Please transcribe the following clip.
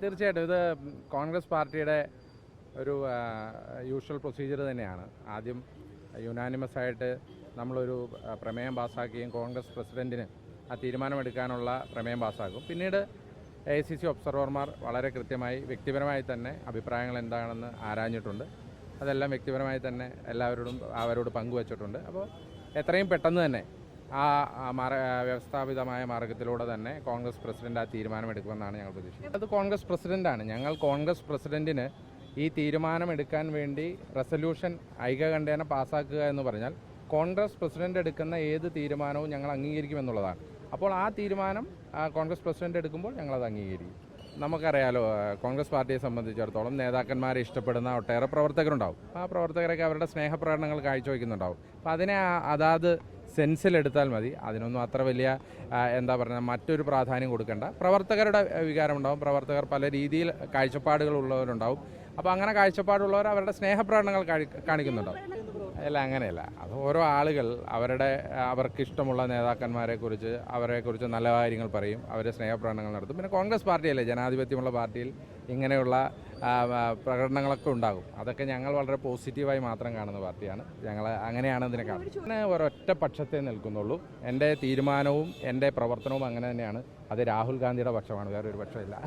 തീർച്ചയായിട്ടും ഇത് കോൺഗ്രസ് പാർട്ടിയുടെ ഒരു യൂഷ്വൽ പ്രൊസീജിയർ തന്നെയാണ്. ആദ്യം യുനാനിമസ് ആയിട്ട് നമ്മളൊരു പ്രമേയം പാസ്സാക്കുകയും കോൺഗ്രസ് പ്രസിഡന്റിന് ആ തീരുമാനമെടുക്കാനുള്ള പ്രമേയം പാസ്സാക്കും. പിന്നീട് AICC ഒബ്സർവർമാർ വളരെ കൃത്യമായി വ്യക്തിപരമായി തന്നെ അഭിപ്രായങ്ങൾ എന്താണെന്ന് ആരാഞ്ഞിട്ടുണ്ട്. അതെല്ലാം വ്യക്തിപരമായി തന്നെ അവരോട് പങ്കുവച്ചിട്ടുണ്ട്. അപ്പോൾ എത്രയും പെട്ടെന്ന് തന്നെ ആ വ്യവസ്ഥാപിതമായ മാർഗത്തിലൂടെ തന്നെ കോൺഗ്രസ് പ്രസിഡന്റ് ആ തീരുമാനമെടുക്കുമെന്നാണ് ഞങ്ങൾ പ്രതീക്ഷിക്കുന്നത്. അത് കോൺഗ്രസ് പ്രസിഡന്റാണ്. ഞങ്ങൾ കോൺഗ്രസ് പ്രസിഡന്റിന് ഈ തീരുമാനമെടുക്കാൻ വേണ്ടി റെസൊല്യൂഷൻ ഐകകണ്ഠേന പാസ്സാക്കുക എന്ന് പറഞ്ഞാൽ കോൺഗ്രസ് പ്രസിഡന്റ് എടുക്കുന്ന ഏത് തീരുമാനവും ഞങ്ങൾ അംഗീകരിക്കുമെന്നുള്ളതാണ്. അപ്പോൾ ആ തീരുമാനം കോൺഗ്രസ് പ്രസിഡന്റ് എടുക്കുമ്പോൾ ഞങ്ങളത് അംഗീകരിക്കും. നമുക്കറിയാലോ, കോൺഗ്രസ് പാർട്ടിയെ സംബന്ധിച്ചിടത്തോളം നേതാക്കന്മാരെ ഇഷ്ടപ്പെടുന്ന ഒട്ടേറെ പ്രവർത്തകരുണ്ടാവും. ആ പ്രവർത്തകരൊക്കെ അവരുടെ സ്നേഹപ്രകടനങ്ങൾ കാഴ്ചവെക്കുന്നുണ്ടാവും. അപ്പോൾ അതിനെ അതാത് സെൻസിലെടുത്താൽ മതി. അതിനൊന്നും അത്ര വലിയ മറ്റൊരു പ്രാധാന്യം കൊടുക്കേണ്ട. പ്രവർത്തകരുടെ വികാരമുണ്ടാവും. പ്രവർത്തകർ പല രീതിയിൽ കാഴ്ചപ്പാടുകളുള്ളവരുണ്ടാവും. അപ്പോൾ അങ്ങനെ കാഴ്ചപ്പാടുള്ളവർ അവരുടെ സ്നേഹപ്രകടനങ്ങൾ കാണിക്കുന്നുണ്ടാവും. അല്ല, അങ്ങനെയല്ല. അത് ഓരോ ആളുകൾ അവർക്കിഷ്ടമുള്ള നേതാക്കന്മാരെക്കുറിച്ച് അവരെക്കുറിച്ച് നല്ല കാര്യങ്ങൾ പറയും, അവരെ സ്നേഹപ്രകടനങ്ങൾ നടത്തും. പിന്നെ കോൺഗ്രസ് പാർട്ടിയല്ലേ, ജനാധിപത്യമുള്ള പാർട്ടിയിൽ ഇങ്ങനെയുള്ള പ്രകടനങ്ങളൊക്കെ ഉണ്ടാകും. അതൊക്കെ ഞങ്ങൾ വളരെ പോസിറ്റീവായി മാത്രം കാണുന്ന പാർട്ടിയാണ്. ഞങ്ങൾ അങ്ങനെയാണ് ഇതിനെ കാണുന്നത്. ഞാൻ ഒരൊറ്റ പക്ഷത്തെ നിൽക്കുന്നുള്ളൂ. എൻ്റെ തീരുമാനവും എൻ്റെ പ്രവർത്തനവും അങ്ങനെ തന്നെയാണ്. അത് രാഹുൽ ഗാന്ധിയുടെ പക്ഷമാണ്, വേറൊരു പക്ഷമില്ല.